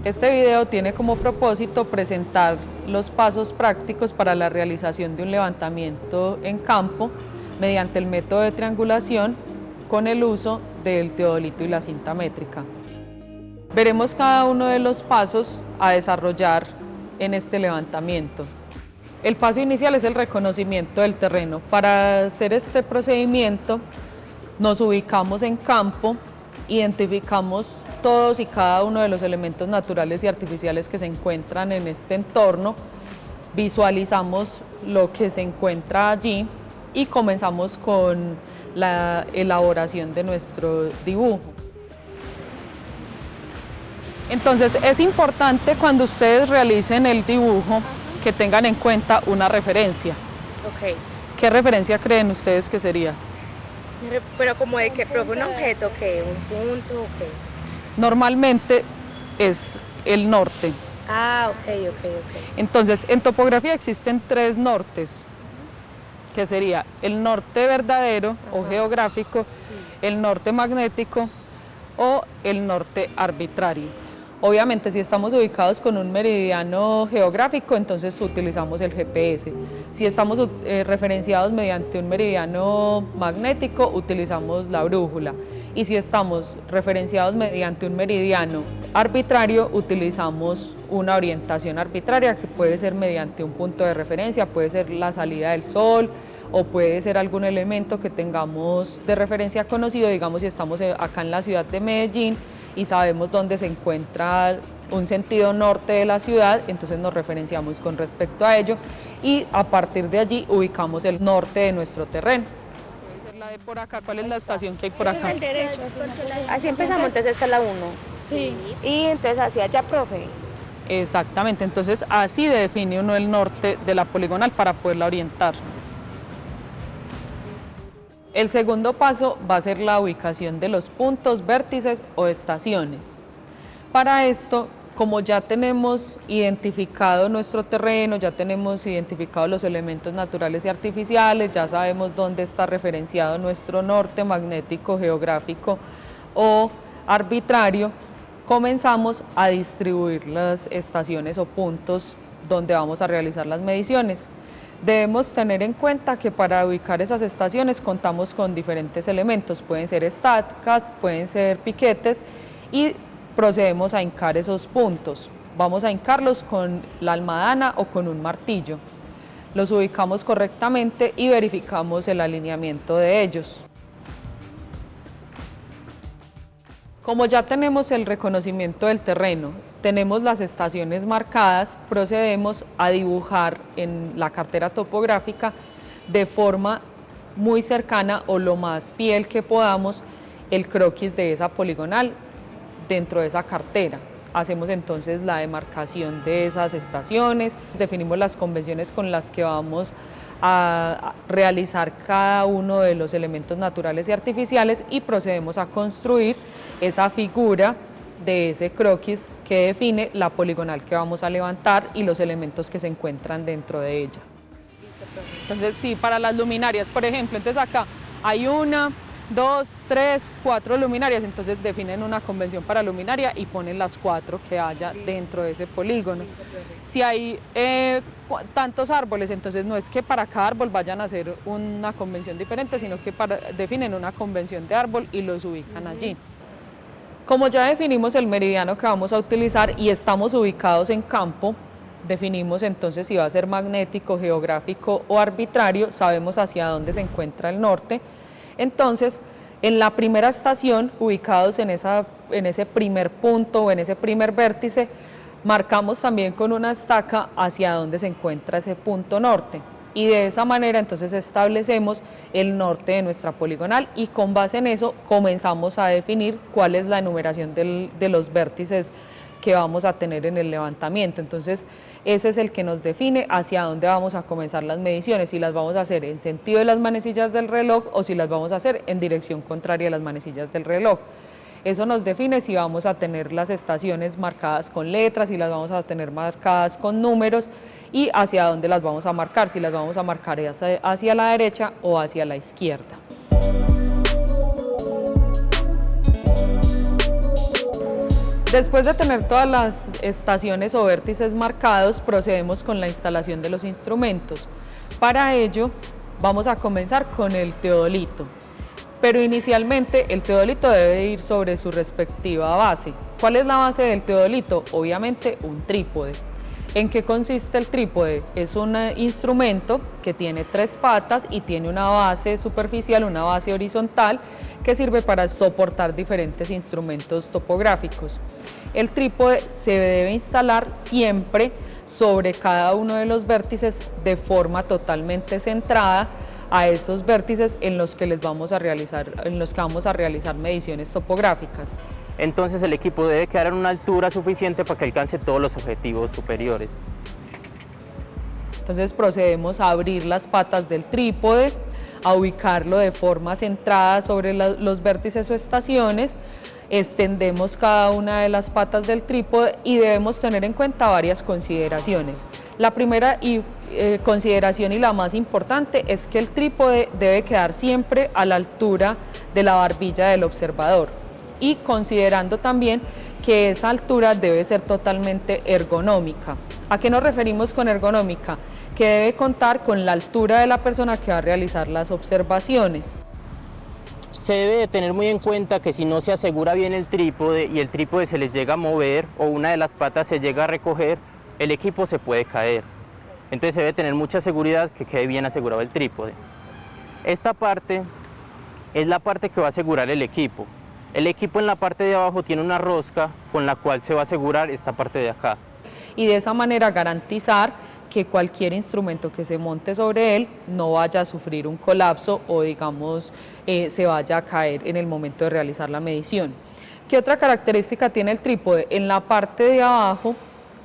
Este video tiene como propósito presentar los pasos prácticos para la realización de un levantamiento en campo mediante el método de triangulación con el uso del teodolito y la cinta métrica. Veremos cada uno de los pasos a desarrollar en este levantamiento. El paso inicial es el reconocimiento del terreno. Para hacer este procedimiento nos ubicamos en campo, identificamos todos y cada uno de los elementos naturales y artificiales que se encuentran en este entorno, visualizamos lo que se encuentra allí y comenzamos con la elaboración de nuestro dibujo. Entonces es importante cuando ustedes realicen el dibujo que tengan en cuenta una referencia. Ok. ¿Qué referencia creen ustedes que sería? Pero como de que, profe, un objeto, ¿qué? ¿Un punto o qué? Normalmente es el norte. Ah, ok. Entonces, en topografía existen tres nortes, que sería el norte verdadero o geográfico, el norte magnético o el norte arbitrario. Obviamente, si estamos ubicados con un meridiano geográfico, entonces utilizamos el GPS. Si estamos referenciados mediante un meridiano magnético, utilizamos la brújula. Y si estamos referenciados mediante un meridiano arbitrario, utilizamos una orientación arbitraria que puede ser mediante un punto de referencia, puede ser la salida del sol o puede ser algún elemento que tengamos de referencia conocido. Digamos, si estamos acá en la ciudad de Medellín y sabemos dónde se encuentra un sentido norte de la ciudad, entonces nos referenciamos con respecto a ello y a partir de allí ubicamos el norte de nuestro terreno. Puede ser la de por acá. ¿Cuál es la estación que hay por acá? Es el derecho. Así empezamos, entonces esta es la 1. Sí. Y entonces hacia allá, profe. Exactamente, entonces así define uno el norte de la poligonal para poderla orientar. El segundo paso va a ser la ubicación de los puntos, vértices o estaciones. Para esto, como ya tenemos identificado nuestro terreno, ya tenemos identificado los elementos naturales y artificiales, ya sabemos dónde está referenciado nuestro norte magnético, geográfico o arbitrario, comenzamos a distribuir las estaciones o puntos donde vamos a realizar las mediciones. Debemos tener en cuenta que para ubicar esas estaciones contamos con diferentes elementos, pueden ser estacas, pueden ser piquetes y procedemos a hincar esos puntos. Vamos a hincarlos con la almadana o con un martillo. Los ubicamos correctamente y verificamos el alineamiento de ellos. Como ya tenemos el reconocimiento del terreno, tenemos las estaciones marcadas, procedemos a dibujar en la cartera topográfica de forma muy cercana o lo más fiel que podamos el croquis de esa poligonal dentro de esa cartera. Hacemos entonces la demarcación de esas estaciones, definimos las convenciones con las que vamos a realizar cada uno de los elementos naturales y artificiales y procedemos a construir esa figura de ese croquis que define la poligonal que vamos a levantar y los elementos que se encuentran dentro de ella. Entonces, sí, para las luminarias, por ejemplo, entonces acá hay 1, 2, 3, 4 luminarias, entonces definen una convención para luminaria y ponen las 4 que haya dentro de ese polígono. Si hay tantos árboles, entonces no es que para cada árbol vayan a hacer una convención diferente, sino que definen una convención de árbol y los ubican allí. Como ya definimos el meridiano que vamos a utilizar y estamos ubicados en campo, definimos entonces si va a ser magnético, geográfico o arbitrario, sabemos hacia dónde se encuentra el norte. Entonces, en la primera estación, ubicados en ese primer punto o en ese primer vértice, marcamos también con una estaca hacia dónde se encuentra ese punto norte. Y de esa manera entonces establecemos el norte de nuestra poligonal y con base en eso comenzamos a definir cuál es la numeración de los vértices que vamos a tener en el levantamiento. Entonces ese es el que nos define hacia dónde vamos a comenzar las mediciones, si las vamos a hacer en sentido de las manecillas del reloj o si las vamos a hacer en dirección contraria a las manecillas del reloj. Eso nos define si vamos a tener las estaciones marcadas con letras, si las vamos a tener marcadas con números y hacia dónde las vamos a marcar, si las vamos a marcar hacia la derecha o hacia la izquierda. Después de tener todas las estaciones o vértices marcados, procedemos con la instalación de los instrumentos. Para ello, vamos a comenzar con el teodolito. Pero inicialmente el teodolito debe ir sobre su respectiva base. ¿Cuál es la base del teodolito? Obviamente un trípode. ¿En qué consiste el trípode? Es un instrumento que tiene 3 patas y tiene una base superficial, una base horizontal, que sirve para soportar diferentes instrumentos topográficos. El trípode se debe instalar siempre sobre cada uno de los vértices de forma totalmente centrada a esos vértices en los que vamos a realizar mediciones topográficas. Entonces el equipo debe quedar en una altura suficiente para que alcance todos los objetivos superiores. Entonces procedemos a abrir las patas del trípode, a ubicarlo de forma centrada sobre los vértices o estaciones, extendemos cada una de las patas del trípode y debemos tener en cuenta varias consideraciones. La primera consideración y la más importante es que el trípode debe quedar siempre a la altura de la barbilla del observador y considerando también que esa altura debe ser totalmente ergonómica. ¿A qué nos referimos con ergonómica? Que debe contar con la altura de la persona que va a realizar las observaciones. Se debe de tener muy en cuenta que si no se asegura bien el trípode y el trípode se les llega a mover o una de las patas se llega a recoger, el equipo se puede caer. Entonces se debe tener mucha seguridad que quede bien asegurado el trípode. Esta parte es la parte que va a asegurar el equipo. El equipo en la parte de abajo tiene una rosca con la cual se va a asegurar esta parte de acá. Y de esa manera garantizar que cualquier instrumento que se monte sobre él no vaya a sufrir un colapso o digamos se vaya a caer en el momento de realizar la medición. ¿Qué otra característica tiene el trípode? En la parte de abajo,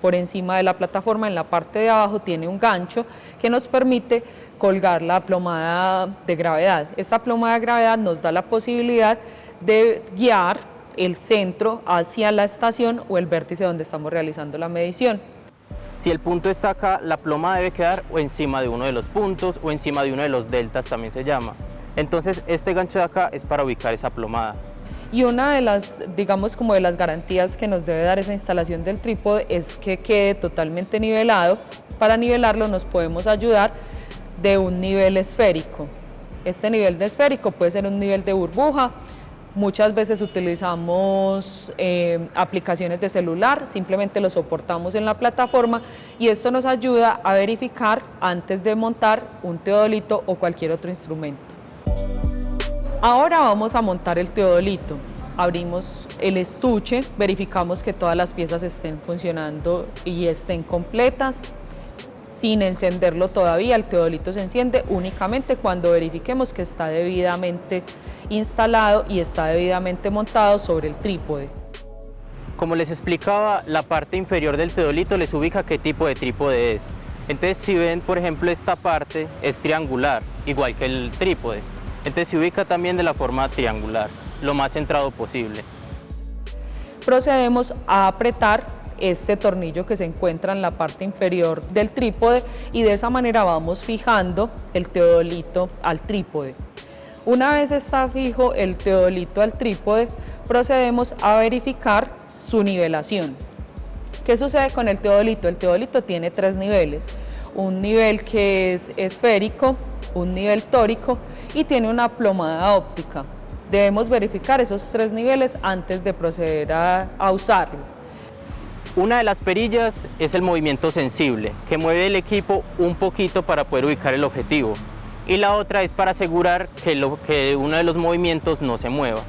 por encima de la plataforma, en la parte de abajo tiene un gancho que nos permite colgar la plomada de gravedad. Esta plomada de gravedad nos da la posibilidad de guiar el centro hacia la estación o el vértice donde estamos realizando la medición. Si el punto está acá, la ploma debe quedar o encima de uno de los puntos o encima de uno de los deltas, también se llama. Entonces este gancho de acá es para ubicar esa plomada. Y una de las, digamos, como de las garantías que nos debe dar esa instalación del trípode es que quede totalmente nivelado. Para nivelarlo nos podemos ayudar de un nivel esférico. Este nivel de esférico puede ser un nivel de burbuja. Muchas veces utilizamos aplicaciones de celular, simplemente lo soportamos en la plataforma y esto nos ayuda a verificar antes de montar un teodolito o cualquier otro instrumento. Ahora vamos a montar el teodolito. Abrimos el estuche, verificamos que todas las piezas estén funcionando y estén completas. Sin encenderlo todavía, el teodolito se enciende únicamente cuando verifiquemos que está debidamente instalado y está debidamente montado sobre el trípode. Como les explicaba, la parte inferior del teodolito les ubica qué tipo de trípode es. Entonces si ven, por ejemplo, esta parte es triangular, igual que el trípode. Entonces se ubica también de la forma triangular, lo más centrado posible. Procedemos a apretar este tornillo que se encuentra en la parte inferior del trípode y de esa manera vamos fijando el teodolito al trípode. Una vez está fijo el teodolito al trípode, procedemos a verificar su nivelación. ¿Qué sucede con el teodolito? El teodolito tiene 3 niveles, un nivel que es esférico, un nivel tórico y tiene una plomada óptica. Debemos verificar esos 3 niveles antes de proceder a usarlo. Una de las perillas es el movimiento sensible, que mueve el equipo un poquito para poder ubicar el objetivo. Y la otra es para asegurar que uno de los movimientos no se mueva.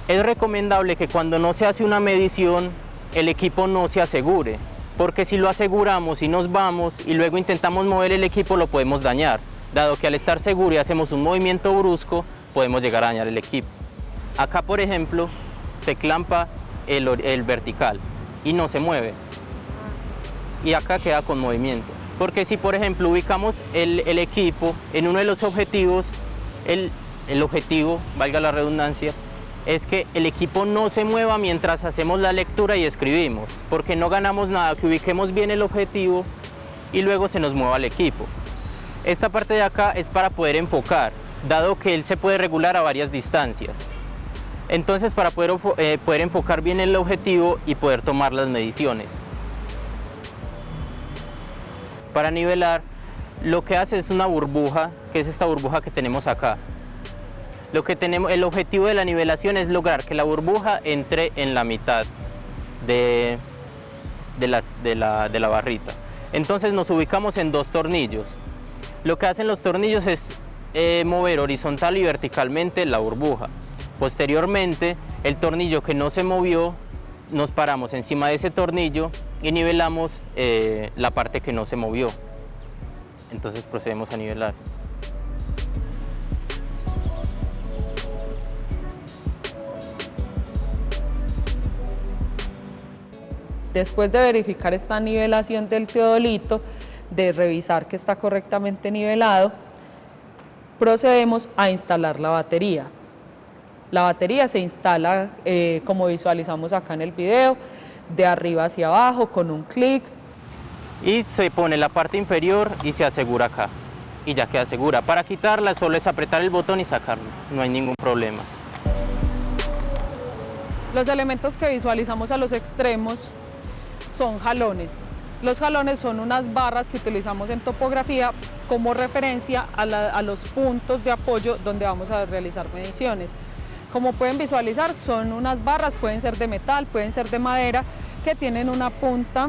Es recomendable que cuando no se hace una medición, el equipo no se asegure, porque si lo aseguramos y nos vamos y luego intentamos mover el equipo, lo podemos dañar, dado que al estar seguro y hacemos un movimiento brusco, podemos llegar a dañar el equipo. Acá, por ejemplo, se clampa el vertical y no se mueve, y acá queda con movimiento. Porque si, por ejemplo, ubicamos el equipo en uno de los objetivos, el objetivo, valga la redundancia, es que el equipo no se mueva mientras hacemos la lectura y escribimos, porque no ganamos nada que ubiquemos bien el objetivo y luego se nos mueva el equipo. Esta parte de acá es para poder enfocar, dado que él se puede regular a varias distancias. Entonces, para poder enfocar bien el objetivo y poder tomar las mediciones. Para nivelar, lo que hace es una burbuja, que es esta burbuja que tenemos acá. El objetivo de la nivelación es lograr que la burbuja entre en la mitad de la barrita. Entonces nos ubicamos en 2 tornillos. Lo que hacen los tornillos es mover horizontal y verticalmente la burbuja. Posteriormente, el tornillo que no se movió, nos paramos encima de ese tornillo y nivelamos la parte que no se movió. Entonces procedemos a nivelar. Después de verificar esta nivelación del teodolito, de revisar que está correctamente nivelado, procedemos a instalar la batería. La batería se instala, como visualizamos acá en el video, de arriba hacia abajo con un clic. Y se pone la parte inferior y se asegura acá. Y ya queda segura. Para quitarla solo es apretar el botón y sacarlo. No hay ningún problema. Los elementos que visualizamos a los extremos son jalones. Los jalones son unas barras que utilizamos en topografía como referencia a los puntos de apoyo donde vamos a realizar mediciones. Como pueden visualizar, son unas barras, pueden ser de metal, pueden ser de madera, que tienen una punta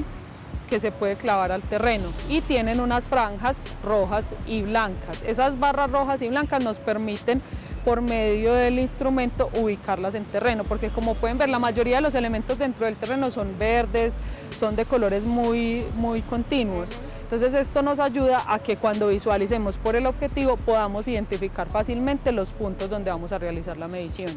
que se puede clavar al terreno y tienen unas franjas rojas y blancas. Esas barras rojas y blancas nos permiten, por medio del instrumento, ubicarlas en terreno, porque como pueden ver, la mayoría de los elementos dentro del terreno son verdes, son de colores muy continuos. Entonces esto nos ayuda a que cuando visualicemos por el objetivo podamos identificar fácilmente los puntos donde vamos a realizar la medición.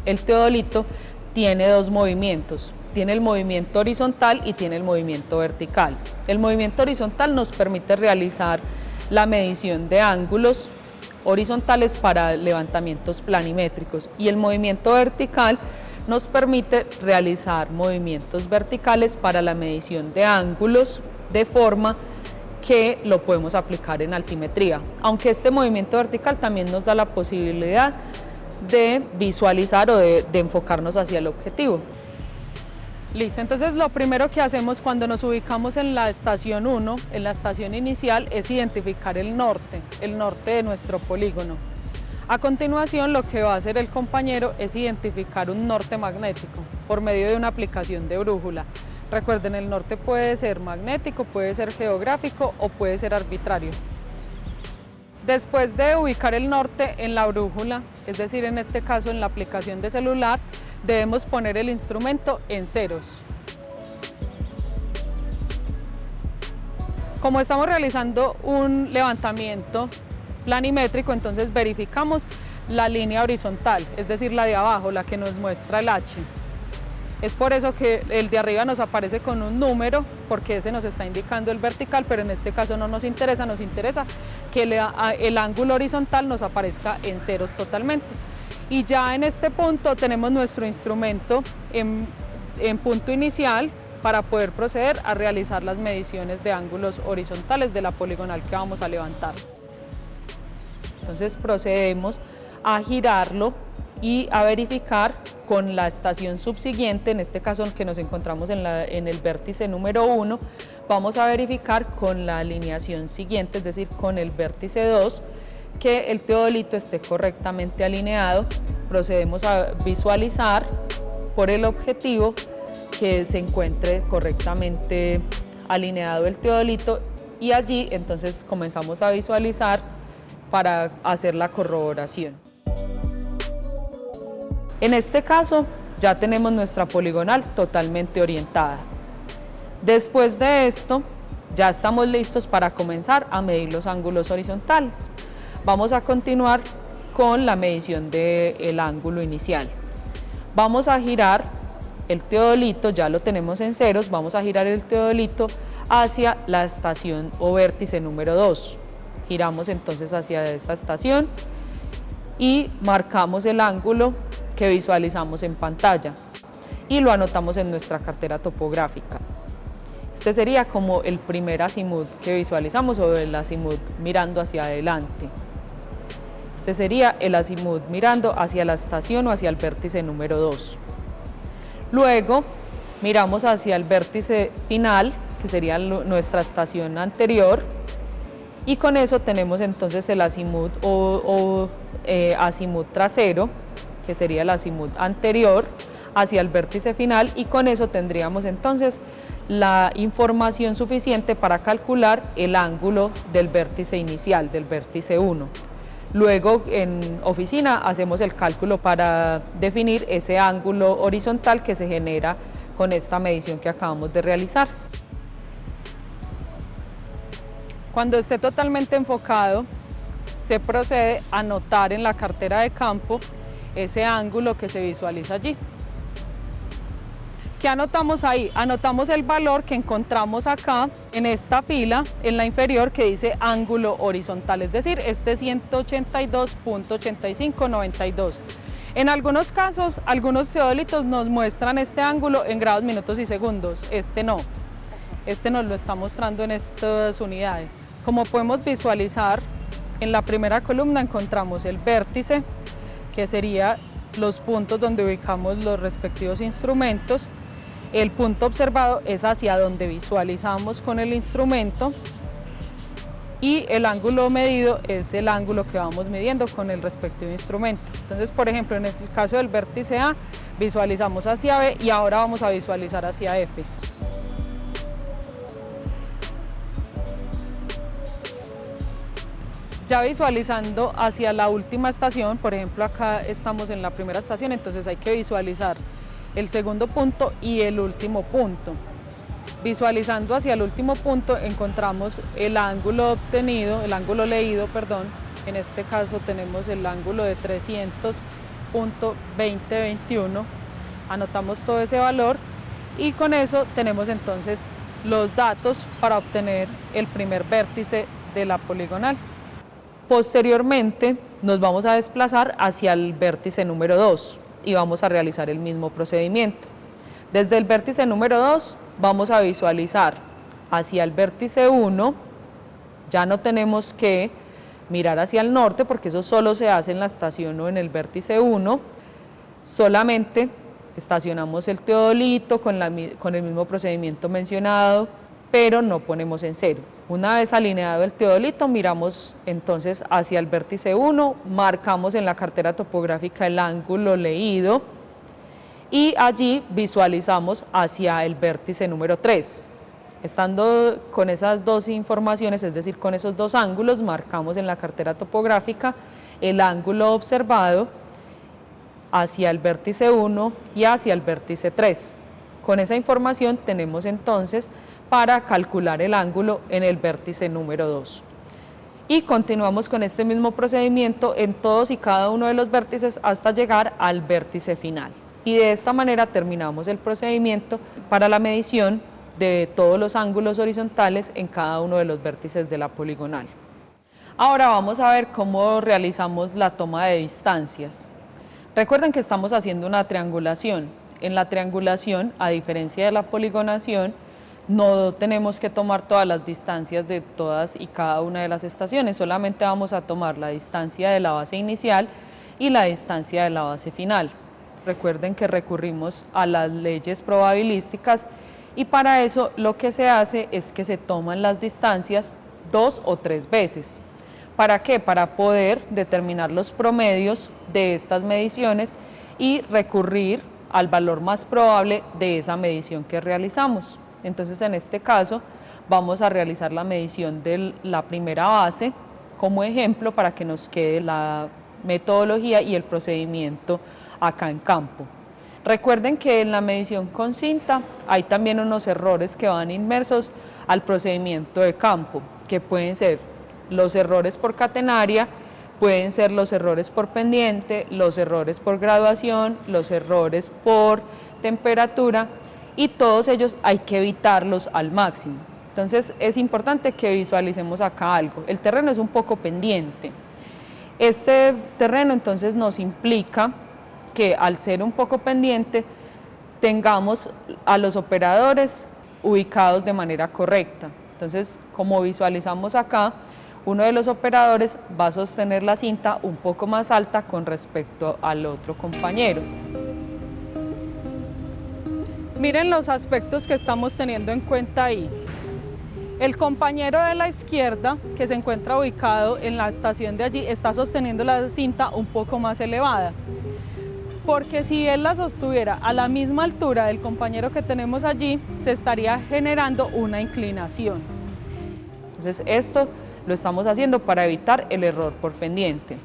El teodolito tiene 2 movimientos. Tiene el movimiento horizontal y tiene el movimiento vertical. El movimiento horizontal nos permite realizar la medición de ángulos horizontales para levantamientos planimétricos y el movimiento vertical nos permite realizar movimientos verticales para la medición de ángulos de forma que lo podemos aplicar en altimetría, aunque este movimiento vertical también nos da la posibilidad de visualizar o de enfocarnos hacia el objetivo. Listo, entonces lo primero que hacemos cuando nos ubicamos en la estación 1, en la estación inicial, es identificar el norte de nuestro polígono. A continuación, lo que va a hacer el compañero es identificar un norte magnético por medio de una aplicación de brújula. Recuerden, el norte puede ser magnético, puede ser geográfico o puede ser arbitrario. Después de ubicar el norte en la brújula, es decir, en este caso en la aplicación de celular, debemos poner el instrumento en ceros. Como estamos realizando un levantamiento planimétrico, entonces verificamos la línea horizontal, es decir, la de abajo, la que nos muestra el H. Es por eso que el de arriba nos aparece con un número, porque ese nos está indicando el vertical, pero en este caso no nos interesa que el ángulo horizontal nos aparezca en ceros totalmente. Y ya en este punto tenemos nuestro instrumento en punto inicial para poder proceder a realizar las mediciones de ángulos horizontales de la poligonal que vamos a levantar. Entonces procedemos a girarlo y a verificar con la estación subsiguiente, en este caso que nos encontramos en el vértice número 1, vamos a verificar con la alineación siguiente, es decir, con el vértice 2, que el teodolito esté correctamente alineado. Procedemos a visualizar por el objetivo que se encuentre correctamente alineado el teodolito y allí entonces comenzamos a visualizar para hacer la corroboración. En este caso ya tenemos nuestra poligonal totalmente orientada. Después de esto ya estamos listos para comenzar a medir los ángulos horizontales. Vamos a continuar con la medición del ángulo inicial. Vamos a girar el teodolito, ya lo tenemos en ceros, vamos a girar el teodolito hacia la estación o vértice número 2. Giramos entonces hacia esta estación y marcamos el ángulo que visualizamos en pantalla y lo anotamos en nuestra cartera topográfica. Este sería como el primer azimut que visualizamos o el azimut mirando hacia adelante. Este sería el azimut mirando hacia la estación o hacia el vértice número 2. Luego miramos hacia el vértice final, que sería nuestra estación anterior, y con eso tenemos entonces el azimut azimut trasero, que sería el azimut anterior hacia el vértice final, y con eso tendríamos entonces la información suficiente para calcular el ángulo del vértice inicial, del vértice 1. Luego en oficina hacemos el cálculo para definir ese ángulo horizontal que se genera con esta medición que acabamos de realizar. Cuando esté totalmente enfocado, se procede a anotar en la cartera de campo ese ángulo que se visualiza allí. ¿Qué anotamos ahí? Anotamos el valor que encontramos acá en esta fila, en la inferior, que dice ángulo horizontal, es decir, este 182.8592. En algunos casos, algunos teodolitos nos muestran este ángulo en grados, minutos y segundos, este no. Este nos lo está mostrando en estas unidades. Como podemos visualizar, en la primera columna encontramos el vértice, que sería los puntos donde ubicamos los respectivos instrumentos. El punto observado es hacia donde visualizamos con el instrumento y el ángulo medido es el ángulo que vamos midiendo con el respectivo instrumento. Entonces, por ejemplo, en el caso del vértice A, visualizamos hacia B y ahora vamos a visualizar hacia F. Ya visualizando hacia la última estación, por ejemplo, acá estamos en la primera estación, entonces hay que visualizar el segundo punto y el último punto. Visualizando hacia el último punto encontramos el ángulo obtenido, el ángulo leído, perdón. En este caso tenemos el ángulo de 300.2021. Anotamos todo ese valor y con eso tenemos entonces los datos para obtener el primer vértice de la poligonal. Posteriormente nos vamos a desplazar hacia el vértice número 2. Y vamos a realizar el mismo procedimiento. Desde el vértice número 2 vamos a visualizar hacia el vértice 1, ya no tenemos que mirar hacia el norte porque eso solo se hace en la estación o en el vértice 1, solamente estacionamos el teodolito con el mismo procedimiento mencionado, pero no ponemos en cero. Una vez alineado el teodolito, miramos entonces hacia el vértice 1, marcamos en la cartera topográfica el ángulo leído y allí visualizamos hacia el vértice número 3. Estando con esas dos informaciones, es decir, con esos dos ángulos, marcamos en la cartera topográfica el ángulo observado hacia el vértice 1 y hacia el vértice 3. Con esa información tenemos entonces para calcular el ángulo en el vértice número 2. Y continuamos con este mismo procedimiento en todos y cada uno de los vértices hasta llegar al vértice final. Y de esta manera terminamos el procedimiento para la medición de todos los ángulos horizontales en cada uno de los vértices de la poligonal. Ahora vamos a ver cómo realizamos la toma de distancias. Recuerden que estamos haciendo una triangulación. En la triangulación, a diferencia de la poligonación, no tenemos que tomar todas las distancias de todas y cada una de las estaciones, solamente vamos a tomar la distancia de la base inicial y la distancia de la base final. Recuerden que recurrimos a las leyes probabilísticas y para eso lo que se hace es que se toman las distancias 2 o 3 veces. ¿Para qué? Para poder determinar los promedios de estas mediciones y recurrir al valor más probable de esa medición que realizamos. Entonces, en este caso, vamos a realizar la medición de la primera base como ejemplo para que nos quede la metodología y el procedimiento acá en campo. Recuerden que en la medición con cinta hay también unos errores que van inmersos al procedimiento de campo, que pueden ser los errores por catenaria, pueden ser los errores por pendiente, los errores por graduación, los errores por temperatura, y todos ellos hay que evitarlos al máximo. Entonces es importante que visualicemos acá algo. El terreno es un poco pendiente. Este terreno entonces nos implica que al ser un poco pendiente tengamos a los operadores ubicados de manera correcta. Entonces, como visualizamos acá, uno de los operadores va a sostener la cinta un poco más alta con respecto al otro compañero. Miren los aspectos que estamos teniendo en cuenta ahí. El compañero de la izquierda, que se encuentra ubicado en la estación de allí, está sosteniendo la cinta un poco más elevada, porque si él la sostuviera a la misma altura del compañero que tenemos allí, se estaría generando una inclinación. Entonces esto lo estamos haciendo para evitar el error por pendiente.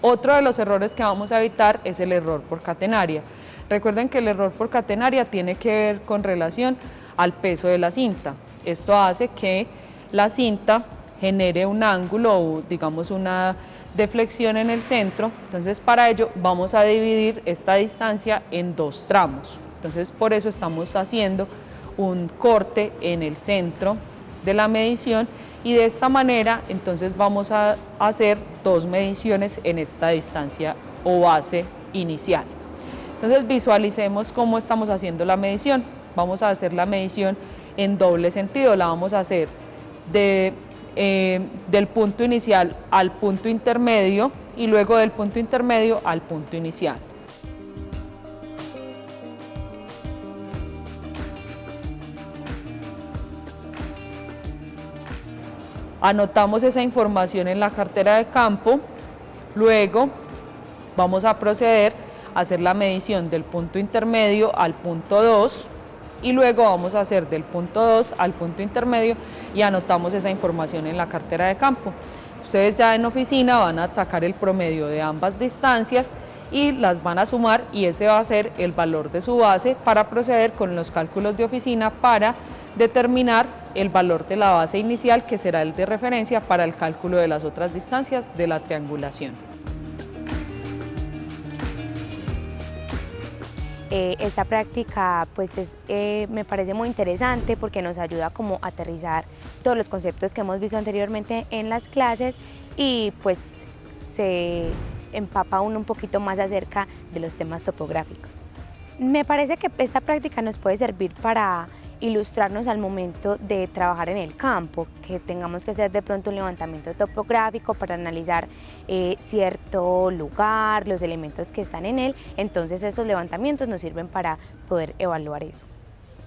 Otro de los errores que vamos a evitar es el error por catenaria. Recuerden que el error por catenaria tiene que ver con relación al peso de la cinta. Esto hace que la cinta genere un ángulo o digamos una deflexión en el centro. Entonces para ello vamos a dividir esta distancia en dos tramos. Entonces por eso estamos haciendo un corte en el centro de la medición y de esta manera entonces vamos a hacer dos mediciones en esta distancia o base inicial. Entonces visualicemos cómo estamos haciendo la medición. Vamos a hacer la medición en doble sentido, la vamos a hacer del punto inicial al punto intermedio y luego del punto intermedio al punto inicial. Anotamos esa información en la cartera de campo, luego vamos a proceder a hacer la medición del punto intermedio al punto 2 y luego vamos a hacer del punto 2 al punto intermedio y anotamos esa información en la cartera de campo. Ustedes ya en oficina van a sacar el promedio de ambas distancias y las van a sumar y ese va a ser el valor de su base para proceder con los cálculos de oficina para determinar el valor de la base inicial que será el de referencia para el cálculo de las otras distancias de la triangulación. Esta práctica pues me parece muy interesante porque nos ayuda como a aterrizar todos los conceptos que hemos visto anteriormente en las clases y pues se empapa uno un poquito más acerca de los temas topográficos. Me parece que esta práctica nos puede servir para ilustrarnos al momento de trabajar en el campo, que tengamos que hacer de pronto un levantamiento topográfico para analizar cierto lugar, los elementos que están en él, entonces esos levantamientos nos sirven para poder evaluar eso.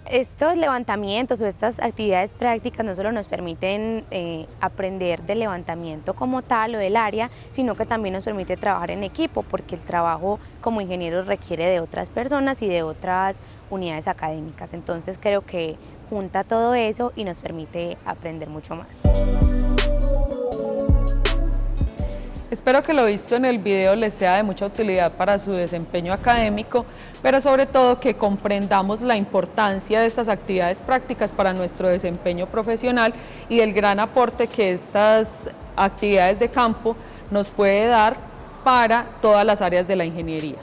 Estos levantamientos o estas actividades prácticas no solo nos permiten aprender del levantamiento como tal o del área, sino que también nos permite trabajar en equipo, porque el trabajo como ingenieros requiere de otras personas y de otras unidades académicas. Entonces creo que junta todo eso y nos permite aprender mucho más. Espero que lo visto en el video les sea de mucha utilidad para su desempeño académico, pero sobre todo que comprendamos la importancia de estas actividades prácticas para nuestro desempeño profesional y del gran aporte que estas actividades de campo nos puede dar para todas las áreas de la ingeniería.